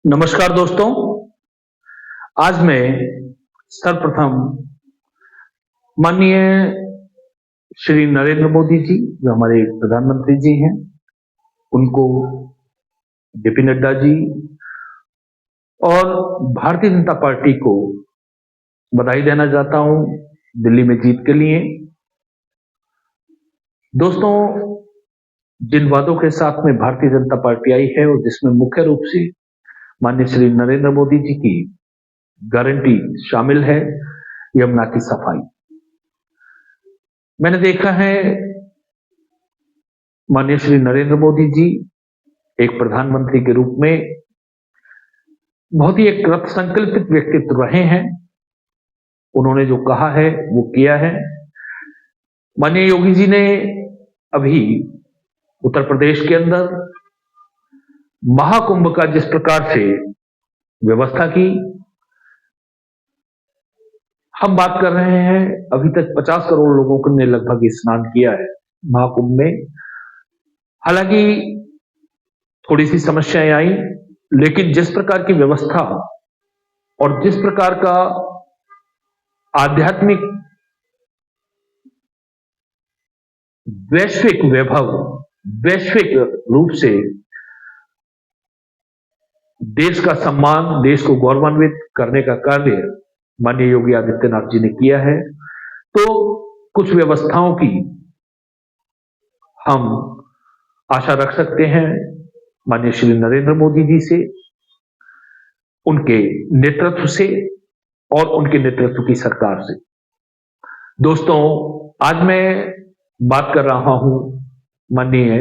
नमस्कार दोस्तों। आज मैं सर्वप्रथम माननीय श्री नरेंद्र मोदी जी जो हमारे प्रधानमंत्री जी हैं, उनको, जेपी नड्डा जी और भारतीय जनता पार्टी को बधाई देना चाहता हूं दिल्ली में जीत के लिए। दोस्तों, जिन वादों के साथ में भारतीय जनता पार्टी आई है और जिसमें मुख्य रूप से माननीय श्री नरेंद्र मोदी जी की गारंटी शामिल है, यमुना की सफाई। मैंने देखा है माननीय श्री नरेंद्र मोदी जी एक प्रधानमंत्री के रूप में बहुत ही एक कृत संकल्पित व्यक्तित्व रहे हैं। उन्होंने जो कहा है वो किया है। माननीय योगी जी ने अभी उत्तर प्रदेश के अंदर महाकुंभ का जिस प्रकार से व्यवस्था की, हम बात कर रहे हैं अभी तक 50 करोड़ लोगों ने लगभग स्नान किया है महाकुंभ में। हालांकि थोड़ी सी समस्याएं आई, लेकिन जिस प्रकार की व्यवस्था और जिस प्रकार का आध्यात्मिक वैश्विक वैभव, वैश्विक रूप से देश का सम्मान, देश को गौरवान्वित करने का कार्य माननीय योगी आदित्यनाथ जी ने किया है, तो कुछ व्यवस्थाओं की हम आशा रख सकते हैं माननीय श्री नरेंद्र मोदी जी से, उनके नेतृत्व से और उनके नेतृत्व की सरकार से। दोस्तों, आज मैं बात कर रहा हूं माननीय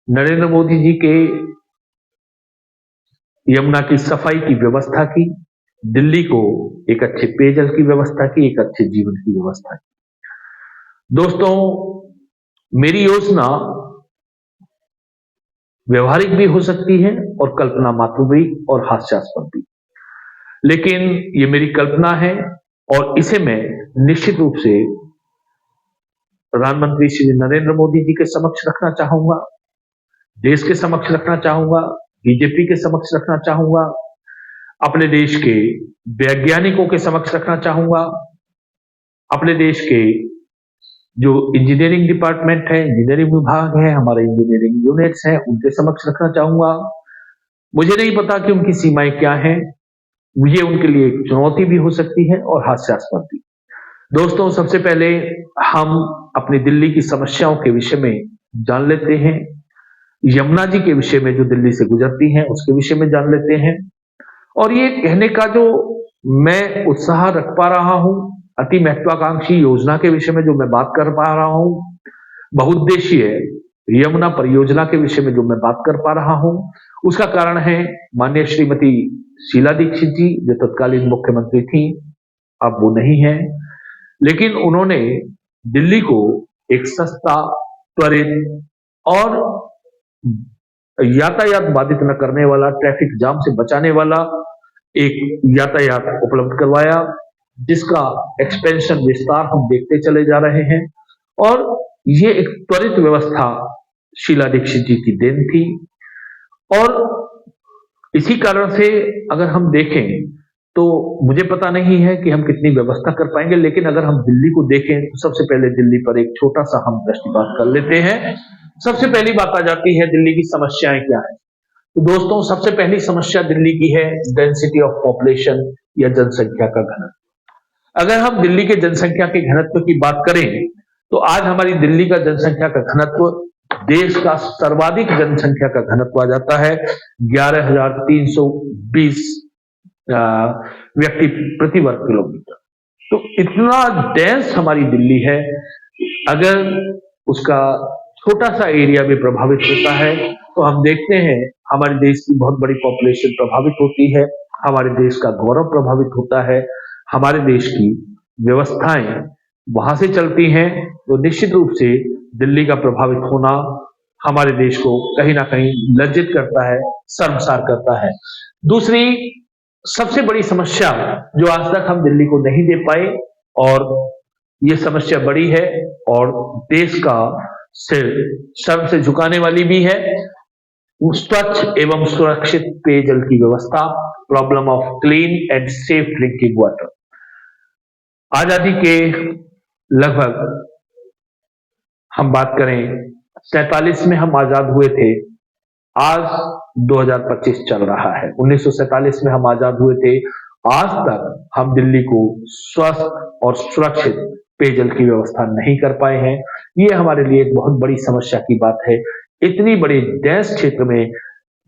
नरेंद्र मोदी जी के यमुना की सफाई की व्यवस्था की, दिल्ली को एक अच्छे पेयजल की व्यवस्था की, एक अच्छे जीवन की व्यवस्था की। दोस्तों, मेरी योजना व्यवहारिक भी हो सकती है और कल्पना मात्र भी और हास्यास्पद भी, लेकिन ये मेरी कल्पना है और इसे मैं निश्चित रूप से प्रधानमंत्री श्री नरेंद्र मोदी जी के समक्ष रखना चाहूंगा, देश के समक्ष रखना चाहूंगा, बीजेपी के समक्ष रखना चाहूंगा, अपने देश के वैज्ञानिकों के समक्ष रखना चाहूंगा, अपने देश के जो इंजीनियरिंग डिपार्टमेंट है, इंजीनियरिंग विभाग है, हमारे इंजीनियरिंग यूनिट्स हैं, उनके समक्ष रखना चाहूंगा। मुझे नहीं पता कि उनकी सीमाएं क्या हैं, ये उनके लिए एक चुनौती भी हो सकती है और हास्यास्पद भी। दोस्तों, सबसे पहले हम अपनी दिल्ली की समस्याओं के विषय में जान लेते हैं, यमुना जी के विषय में जो दिल्ली से गुजरती हैं उसके विषय में जान लेते हैं। और ये कहने का जो मैं उत्साह रख पा रहा हूं, अति महत्वाकांक्षी योजना के विषय में जो मैं बात कर पा रहा हूं, बहुउद्देशीय यमुना परियोजना के विषय में जो मैं बात कर पा रहा हूं, उसका कारण है माननीय श्रीमती शीला दीक्षित जी, जो तत्कालीन मुख्यमंत्री थी, अब वो नहीं है, लेकिन उन्होंने दिल्ली को एक सस्ता, त्वरित और यातायात बाधित न करने वाला, ट्रैफिक जाम से बचाने वाला एक यातायात उपलब्ध करवाया, जिसका एक्सपेंशन, विस्तार हम देखते चले जा रहे हैं। और ये एक त्वरित व्यवस्था शीला दीक्षित जी की देन थी। और इसी कारण से अगर हम देखें तो मुझे पता नहीं है कि हम कितनी व्यवस्था कर पाएंगे, लेकिन अगर हम दिल्ली को देखें तो सबसे पहले दिल्ली पर एक छोटा सा हम दृष्टिपात कर लेते हैं। सबसे पहली बात आ जाती है दिल्ली की समस्याएं क्या है। तो दोस्तों, सबसे पहली समस्या दिल्ली की है डेंसिटी ऑफ पॉपुलेशन या जनसंख्या का घनत्व। अगर हम दिल्ली के जनसंख्या के घनत्व की बात करें तो आज हमारी दिल्ली का जनसंख्या का घनत्व देश का सर्वाधिक जनसंख्या का घनत्व आ जाता है 11,320 व्यक्ति प्रति वर्ग किलोमीटर। तो इतना डेंस हमारी दिल्ली है। अगर उसका छोटा सा एरिया भी प्रभावित होता है तो हम देखते हैं हमारे देश की बहुत बड़ी पॉपुलेशन प्रभावित होती है, हमारे देश का गौरव प्रभावित होता है, हमारे देश की व्यवस्थाएं वहां से चलती हैं। तो निश्चित रूप से दिल्ली का प्रभावित होना हमारे देश को कहीं ना कहीं लज्जित करता है, शर्मसार करता है। दूसरी सबसे बड़ी समस्या जो आज तक हम दिल्ली को नहीं दे पाए, और ये समस्या बड़ी है और देश का सिर शर्म से झुकाने वाली भी है, स्वच्छ एवं सुरक्षित पेयजल की व्यवस्था, problem of clean and safe drinking water. आजादी के लगभग हम बात करें 47 में हम आजाद हुए थे, आज 2025 चल रहा है। 1947 में हम आजाद हुए थे, आज तक हम दिल्ली को स्वस्थ और सुरक्षित पेयजल की व्यवस्था नहीं कर पाए हैं। ये हमारे लिए एक बहुत बड़ी समस्या की बात है। इतनी बड़ी डेंस क्षेत्र में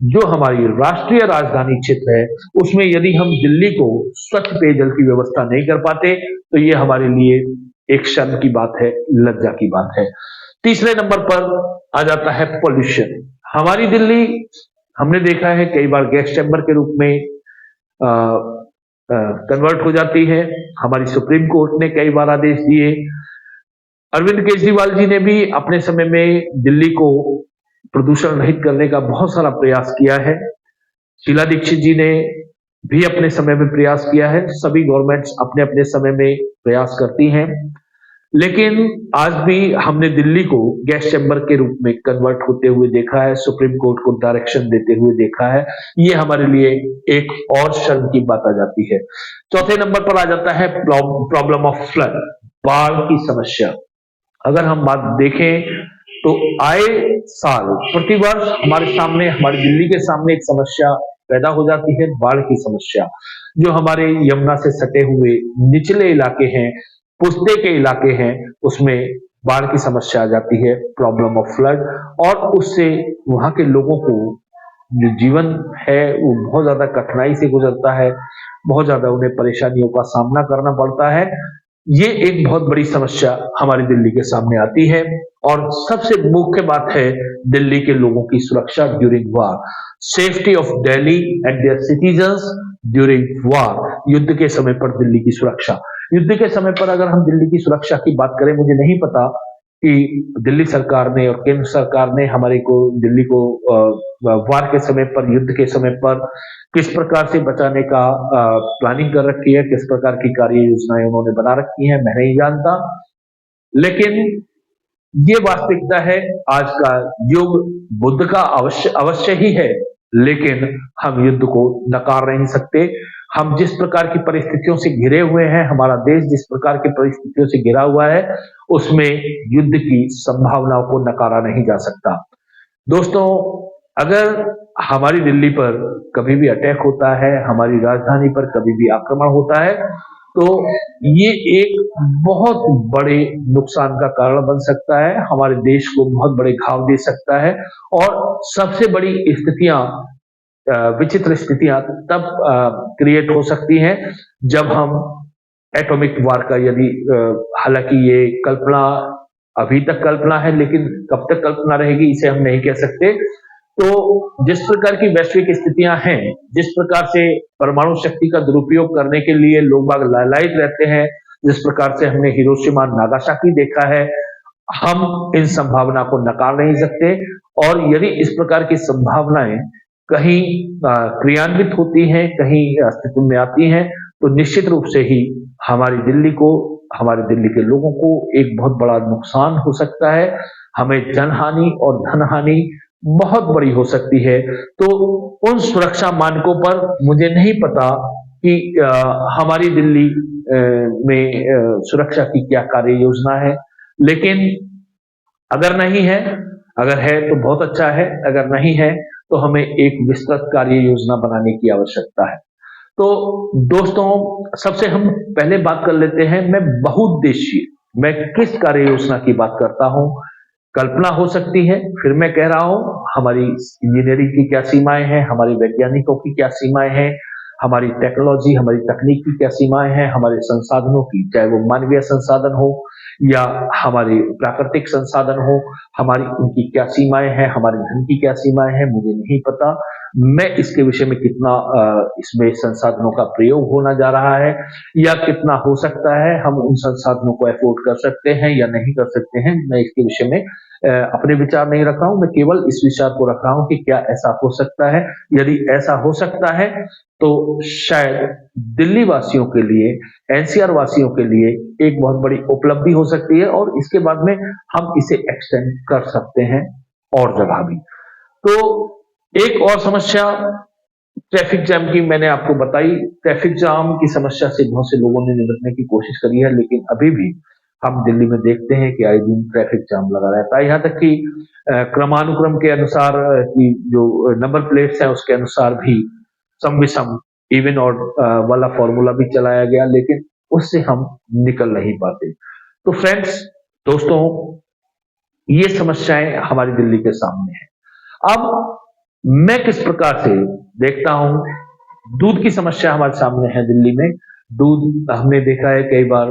जो हमारी राष्ट्रीय राजधानी क्षेत्र है, उसमें यदि हम दिल्ली को स्वच्छ पेयजल की व्यवस्था नहीं कर पाते, तो ये हमारे लिए एक शर्म की बात है, लज्जा की बात है। तीसरे नंबर पर आ जाता है पोल्यूशन। हमारी दिल्ली हमने देखा है कई बार गैस चैम्बर के रूप में कन्वर्ट हो जाती है। हमारी सुप्रीम कोर्ट ने कई बार आदेश दिए। अरविंद केजरीवाल जी ने भी अपने समय में दिल्ली को प्रदूषण रहित करने का बहुत सारा प्रयास किया है। शीला दीक्षित जी ने भी अपने समय में प्रयास किया है। सभी गवर्नमेंट्स अपने अपने समय में प्रयास करती हैं, लेकिन आज भी हमने दिल्ली को गैस चैम्बर के रूप में कन्वर्ट होते हुए देखा है, सुप्रीम कोर्ट को डायरेक्शन देते हुए देखा है। ये हमारे लिए एक और शर्म की बात आ जाती है। चौथे नंबर पर आ जाता है प्रॉब्लम ऑफ फ्लड, बाढ़ की समस्या। अगर हम बात देखें तो आए साल प्रतिवर्ष हमारी दिल्ली के सामने एक समस्या पैदा हो जाती है, बाढ़ की समस्या। जो हमारे यमुना से सटे हुए निचले इलाके हैं, पुश्ते के इलाके हैं, उसमें बाढ़ की समस्या आ जाती है, प्रॉब्लम ऑफ फ्लड, और उससे वहां के लोगों को जो जीवन है वो बहुत ज्यादा कठिनाई से गुजरता है, बहुत ज्यादा उन्हें परेशानियों का सामना करना पड़ता है। ये एक बहुत बड़ी समस्या हमारी दिल्ली के सामने आती है। और सबसे मुख्य बात है दिल्ली के लोगों की सुरक्षा during war, safety of Delhi and their citizens during war. युद्ध के समय पर दिल्ली की सुरक्षा। युद्ध के समय पर अगर हम दिल्ली की सुरक्षा की बात करें, मुझे नहीं पता कि दिल्ली सरकार ने और केंद्र सरकार ने दिल्ली को वार के समय पर, युद्ध के समय पर किस प्रकार से बचाने का प्लानिंग कर रखी है, किस प्रकार की कार्य योजनाएं उन्होंने बना रखी हैं, मैं नहीं जानता। लेकिन ये वास्तविकता है, आज का युग बुद्ध का अवश्य ही है, लेकिन हम युद्ध को नकार नहीं सकते। हम जिस प्रकार की परिस्थितियों से घिरे हुए हैं, हमारा देश जिस प्रकार की परिस्थितियों से घिरा हुआ है, उसमें युद्ध की संभावनाओं को नकारा नहीं जा सकता। दोस्तों, अगर हमारी दिल्ली पर कभी भी अटैक होता है, हमारी राजधानी पर कभी भी आक्रमण होता है, तो ये एक बहुत बड़े नुकसान का कारण बन सकता है, हमारे देश को बहुत बड़े घाव दे सकता है। और सबसे बड़ी स्थितियां, विचित्र स्थितियां तब क्रिएट हो सकती हैं जब हम एटॉमिक वार का यदि हालांकि ये कल्पना अभी तक कल्पना है, लेकिन कब तक कल्पना रहेगी इसे हम नहीं कह सकते। तो जिस प्रकार की वैश्विक स्थितियां हैं, जिस प्रकार से परमाणु शक्ति का दुरुपयोग करने के लिए लोग बाग लालायित रहते हैं, जिस प्रकार से हमने हिरोशिमा नागासाकी देखा है, हम इन संभावना को नकार नहीं सकते। और यदि इस प्रकार की संभावनाएं कहीं क्रियान्वित होती हैं, कहीं अस्तित्व में आती हैं, तो निश्चित रूप से ही हमारी दिल्ली को, हमारे दिल्ली के लोगों को एक बहुत बड़ा नुकसान हो सकता है। हमें जनहानि और धनहानि बहुत बड़ी हो सकती है। तो उन सुरक्षा मानकों पर मुझे नहीं पता कि हमारी दिल्ली में सुरक्षा की क्या कार्य योजना है, लेकिन अगर नहीं है, अगर है तो बहुत अच्छा है, अगर नहीं है तो हमें एक विस्तृत कार्य योजना बनाने की आवश्यकता है। तो दोस्तों, सबसे हम पहले बात कर लेते हैं, मैं किस कार्य योजना की बात करता हूं। कल्पना हो सकती है, फिर मैं कह रहा हूं, हमारी इंजीनियरिंग की क्या सीमाएं हैं, हमारे वैज्ञानिकों की क्या सीमाएं हैं, हमारी टेक्नोलॉजी, हमारी तकनीक की क्या सीमाएं हैं, हमारे संसाधनों की, चाहे वो मानवीय संसाधन हो या हमारे प्राकृतिक संसाधन हो, हमारी उनकी क्या सीमाएं हैं, हमारे धन की क्या सीमाएं हैं, मुझे नहीं पता। मैं इसके विषय में कितना इसमें संसाधनों का प्रयोग होना जा रहा है या कितना हो सकता है, हम उन संसाधनों को एफोर्ड कर सकते हैं या नहीं कर सकते हैं, मैं इसके विषय में अपने विचार नहीं रख रहा हूं। मैं केवल इस विचार को रख रहा हूं कि क्या ऐसा हो सकता है। यदि ऐसा हो सकता है तो शायद दिल्ली वासियों के लिए, एनसीआर वासियों के लिए एक बहुत बड़ी उपलब्धि हो सकती है, और इसके बाद में हम इसे एक्सटेंड कर सकते हैं और जगह भी। तो एक और समस्या ट्रैफिक जैम की मैंने आपको बताई। ट्रैफिक जाम की समस्या से बहुत से लोगों ने निपटने की कोशिश करी है, लेकिन अभी भी हम दिल्ली में देखते हैं कि आए दिन ट्रैफिक जाम लगा रहता है। यहाँ तक कि क्रमानुक्रम के अनुसार कि जो नंबर प्लेट्स हैं उसके अनुसार भी सम विषम इवन और वाला फॉर्मूला भी चलाया गया, लेकिन उससे हम निकल नहीं पाते। तो फ्रेंड्स, दोस्तों, ये समस्याएं हमारी दिल्ली के सामने हैं। अब मैं किस प्रकार से देखता हूं, दूध की समस्या हमारे सामने है दिल्ली में। दूध हमने देखा है कई बार,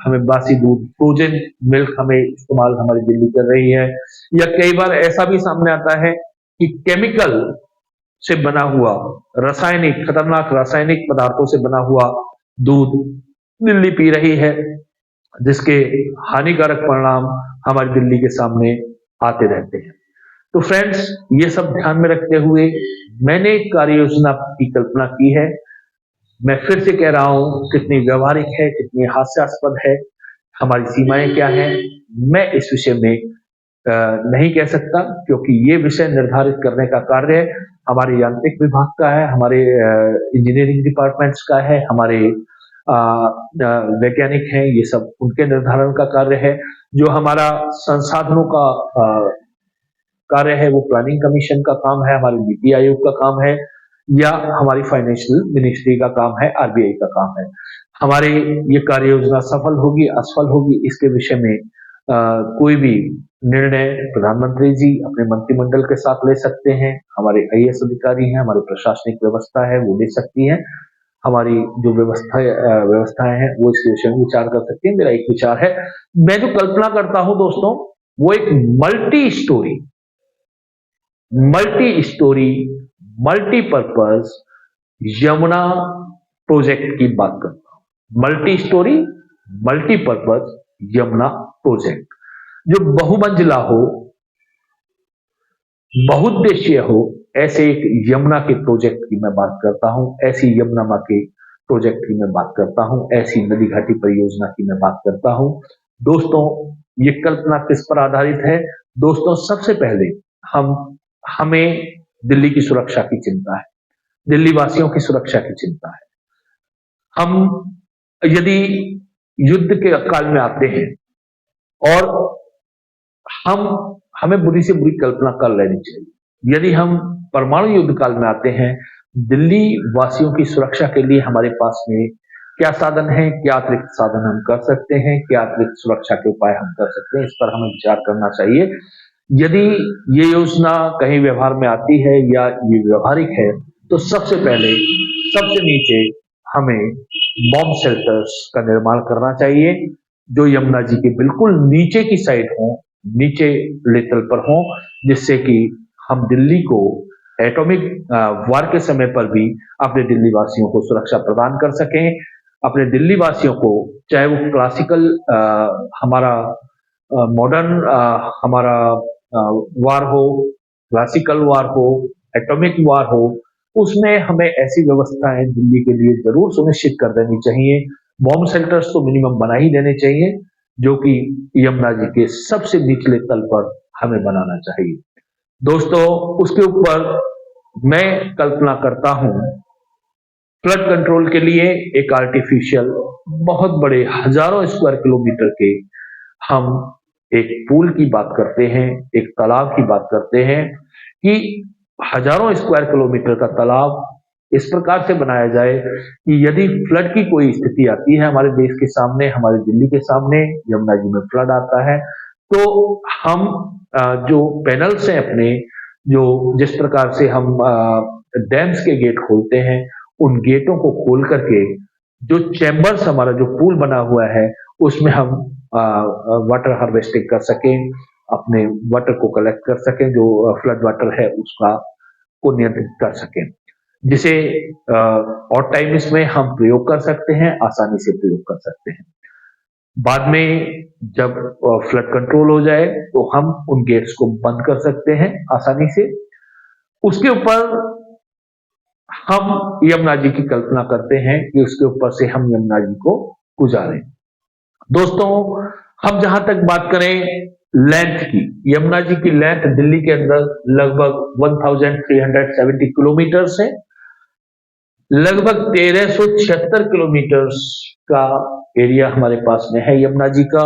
हमें बासी दूध, फ्रोजन मिल्क हमें इस्तेमाल हमारी दिल्ली कर रही है, या कई बार ऐसा भी सामने आता है कि केमिकल से बना हुआ, रासायनिक, खतरनाक रासायनिक पदार्थों से बना हुआ दूध दिल्ली पी रही है, जिसके हानिकारक परिणाम हमारी दिल्ली के सामने आते रहते हैं। तो फ्रेंड्स, ये सब ध्यान में रखते हुए मैंने एक कार्य योजना की कल्पना की है। मैं फिर से कह रहा हूं, कितनी व्यवहारिक है, कितनी हास्यास्पद है, हमारी सीमाएं क्या हैं, मैं इस विषय में नहीं कह सकता, क्योंकि ये विषय निर्धारित करने का कार्य हमारे यांत्रिक विभाग का है, हमारे इंजीनियरिंग डिपार्टमेंट्स का है, हमारे वैज्ञानिक हैं, ये सब उनके निर्धारण का कार्य है। जो हमारा संसाधनों का कार्य है वो प्लानिंग कमीशन का काम है, हमारे नीति आयोग का काम है, या हमारी फाइनेंशियल मिनिस्ट्री का काम है, आरबीआई का काम है। हमारी ये कार्य योजना सफल होगी, असफल होगी, इसके विषय में कोई भी निर्णय प्रधानमंत्री जी अपने मंत्रिमंडल के साथ ले सकते हैं, हमारे आईएएस अधिकारी हैं, हमारी प्रशासनिक व्यवस्था है वो ले सकती है, हमारी जो व्यवस्थाएं हैं वो इस विषय में विचार कर सकती है। मेरा एक विचार है, मैं जो कल्पना करता हूं दोस्तों, वो एक multi storey multipurpose Yamuna project की बात करता हूं। Multi storey multipurpose Yamuna project, जो बहुमंजिला हो, बहुउद्देशीय हो, ऐसे एक यमुना के प्रोजेक्ट की मैं बात करता हूं। ऐसी यमुना मां के प्रोजेक्ट की मैं बात करता हूं, ऐसी नदी घाटी परियोजना की मैं बात करता हूं। दोस्तों, ये कल्पना किस पर आधारित है? दोस्तों, सबसे पहले हमें दिल्ली की सुरक्षा की चिंता है, दिल्ली वासियों की सुरक्षा की चिंता है। हम यदि युद्ध के काल में आते हैं और हम हमें बुरी से बुरी कल्पना कर लेनी चाहिए। यदि हम परमाणु युद्ध काल में आते हैं, दिल्ली वासियों की सुरक्षा के लिए हमारे पास में क्या साधन है, क्या अतिरिक्त साधन हम कर सकते हैं, क्या अतिरिक्त सुरक्षा के उपाय हम कर सकते हैं, इस पर हमें विचार करना चाहिए। यदि ये योजना कहीं व्यवहार में आती है या ये व्यवहारिक है, तो सबसे पहले, सबसे नीचे हमें बॉम्ब शेल्टर्स का निर्माण करना चाहिए, जो यमुना जी के बिल्कुल नीचे की साइड हो, नीचे लेवल पर हो, जिससे कि हम दिल्ली को एटॉमिक वार के समय पर भी अपने दिल्ली वासियों को सुरक्षा प्रदान कर सकें। अपने दिल्ली वासियों को, चाहे वो क्लासिकल हमारा मॉडर्न हमारा वार हो, क्लासिकल वार हो, एटॉमिक वार हो, उसमें हमें ऐसी व्यवस्थाएं दिल्ली के लिए जरूर सुनिश्चित कर देनी चाहिए। बॉम्ब शेल्टर्स तो मिनिमम बना ही देने चाहिए, जो कि यमुना जी के सबसे निचले तल पर हमें बनाना चाहिए। दोस्तों, उसके ऊपर मैं कल्पना करता हूं, फ्लड कंट्रोल के लिए एक आर्टिफिशियल, बहुत बड़े हजारों स्क्वायर किलोमीटर के हम एक पूल की बात करते हैं, एक तालाब की बात करते हैं, कि हजारों स्क्वायर किलोमीटर का तालाब इस प्रकार से बनाया जाए कि यदि फ्लड की कोई स्थिति आती है हमारे देश के सामने, हमारी दिल्ली के सामने, यमुना जी में फ्लड आता है, तो हम जो पैनल्स हैं अपने, जो जिस प्रकार से हम डैम्स के गेट खोलते हैं, उन गेटों को खोल करके जो चैम्बर्स, हमारा जो पूल बना हुआ है, उसमें हम वाटर हार्वेस्टिंग कर सकें, अपने वाटर को कलेक्ट कर सकें, जो फ्लड वाटर है उसका को नियंत्रित कर सकें, जिसे और टाइम इसमें हम प्रयोग कर सकते हैं, आसानी से प्रयोग कर सकते हैं। बाद में जब फ्लड कंट्रोल हो जाए तो हम उन गेट्स को बंद कर सकते हैं आसानी से। उसके ऊपर हम यमुना जी की कल्पना करते हैं कि उसके ऊपर से हम यमुना जी को गुजारें। दोस्तों, हम जहां तक बात करें लेंथ की, यमुना जी की लेंथ दिल्ली के अंदर लगभग 1370 किलोमीटर है। लगभग 1376 किलोमीटर का एरिया हमारे पास में है यमुना जी का,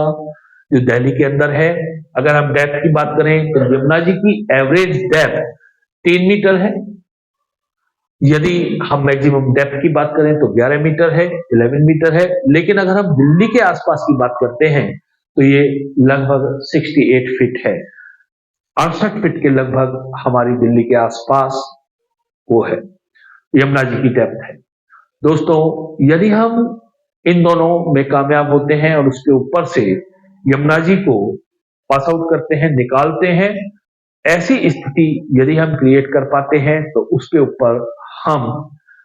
जो दिल्ली के अंदर है। अगर हम डेप्थ की बात करें तो यमुना जी की एवरेज डेप्थ 3 मीटर है। यदि हम मैक्सिमम डेप्थ की बात करें तो 11 मीटर है, 11 मीटर है। लेकिन अगर हम दिल्ली के आसपास की बात करते हैं तो ये लगभग 68 फीट है। 68 फीट के लगभग हमारी दिल्ली के आसपास वो है, यमुना जी की डेप्थ है। दोस्तों, यदि हम इन दोनों में कामयाब होते हैं और उसके ऊपर से यमुना जी को पास आउट करते हैं, निकालते हैं, ऐसी स्थिति यदि हम क्रिएट कर पाते हैं तो उसके ऊपर हम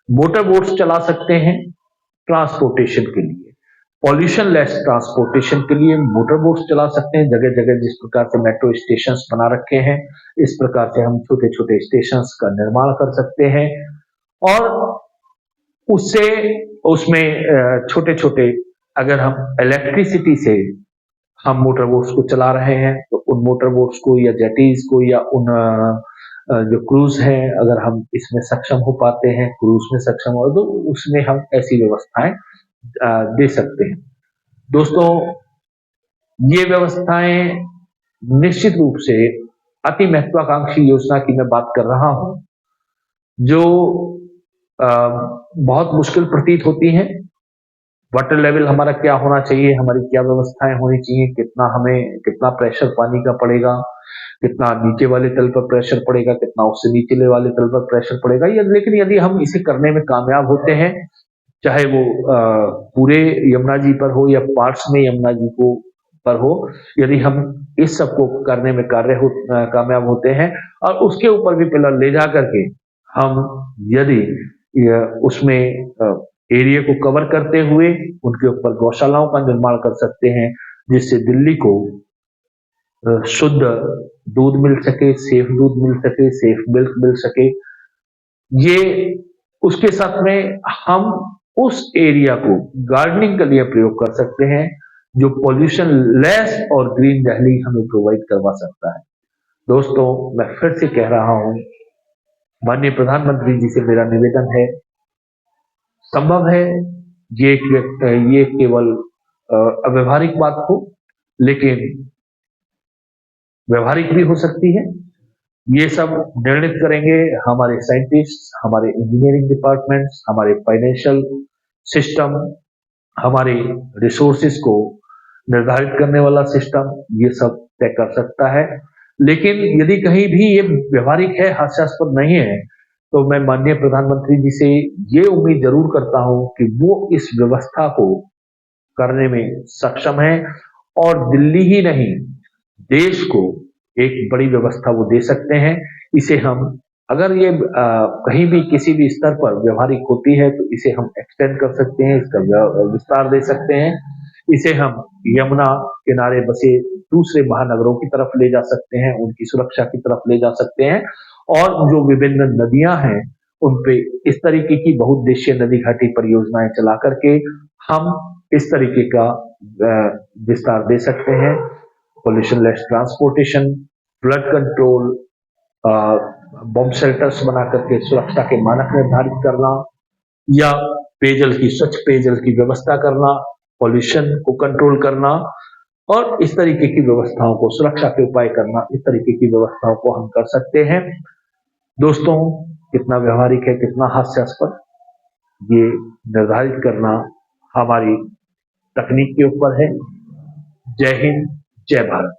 मोटर बोट्स चला सकते हैं ट्रांसपोर्टेशन के लिए, पॉल्यूशन लेस ट्रांसपोर्टेशन के लिए मोटर बोट्स चला सकते हैं। जगह जगह जिस प्रकार से मेट्रो स्टेशन बना रखे हैं, इस प्रकार से हम छोटे छोटे स्टेशन का निर्माण कर सकते हैं और उससे उसमें छोटे छोटे, अगर हम इलेक्ट्रिसिटी से हम मोटर बोट्स को चला रहे हैं तो उन मोटर बोट्स को या जेटीज को या उन जो क्रूज हैं, अगर हम इसमें सक्षम हो पाते हैं, क्रूज में सक्षम हो तो उसमें हम ऐसी व्यवस्थाएं दे सकते हैं। दोस्तों, ये व्यवस्थाएं निश्चित रूप से अति महत्वाकांक्षी योजना की मैं बात कर रहा हूं, जो बहुत मुश्किल प्रतीत होती हैं। वाटर लेवल हमारा क्या होना चाहिए, हमारी क्या व्यवस्थाएं होनी चाहिए, कितना प्रेशर पानी का पड़ेगा, कितना नीचे वाले तल पर प्रेशर पड़ेगा, कितना उससे नीचे वाले तल पर प्रेशर पड़ेगा। लेकिन यदि हम इसे करने में कामयाब होते हैं, चाहे वो पूरे यमुना जी पर हो या पार्ट्स में यमुना जी को पर हो, यदि हम इस सब को करने में कामयाब होते हैं और उसके ऊपर भी पिलर ले जा करके हम यदि उसमें एरिया को कवर करते हुए उनके ऊपर गौशालाओं का निर्माण कर सकते हैं, जिससे दिल्ली को शुद्ध दूध मिल सके, सेफ दूध मिल सके, सेफ मिल्क मिल सके। ये उसके साथ में हम उस एरिया को गार्डनिंग के लिए प्रयोग कर सकते हैं, जो पॉल्यूशन लेस और ग्रीन दिल्ली हमें प्रोवाइड करवा सकता है। दोस्तों, मैं फिर से कह रहा हूं, माननीय प्रधानमंत्री जी से मेरा निवेदन है, संभव है ये केवल अव्यवहारिक बात हो, लेकिन व्यवहारिक भी हो सकती है। ये सब निर्णित करेंगे हमारे साइंटिस्ट, हमारे इंजीनियरिंग डिपार्टमेंट्स, हमारे फाइनेंशियल सिस्टम, हमारे रिसोर्सेस को निर्धारित करने वाला सिस्टम, ये सब तय कर सकता है। लेकिन यदि कहीं भी ये व्यवहारिक है, हास्यास्पद नहीं है, तो मैं माननीय प्रधानमंत्री जी से ये उम्मीद जरूर करता हूं कि वो इस व्यवस्था को करने में सक्षम है और दिल्ली ही नहीं, देश को एक बड़ी व्यवस्था वो दे सकते हैं। इसे हम, अगर ये कहीं भी किसी भी स्तर पर व्यवहारिक होती है तो इसे हम एक्सटेंड कर सकते हैं, इसका विस्तार दे सकते हैं। इसे हम यमुना किनारे बसे दूसरे महानगरों की तरफ ले जा सकते हैं, उनकी सुरक्षा की तरफ ले जा सकते हैं और जो विभिन्न नदियां हैं उन पे इस तरीके की बहुउद्देशीय नदी घाटी परियोजनाएं चला करके हम इस तरीके का विस्तार दे सकते हैं। Pollution less transportation, flood control, bomb shelters बना करके सुरक्षा के मानक निर्धारित करना या पेयजल की, स्वच्छ पेयजल की व्यवस्था करना, पॉल्यूशन को कंट्रोल करना और इस तरीके की व्यवस्थाओं को, सुरक्षा के उपाय करना, इस तरीके की व्यवस्थाओं को हम कर सकते हैं। दोस्तों, कितना व्यवहारिक है, कितना हास्यास्पद, ये निर्धारित करना हमारी तकनीक के ऊपर है। जय हिंद, जय भारत।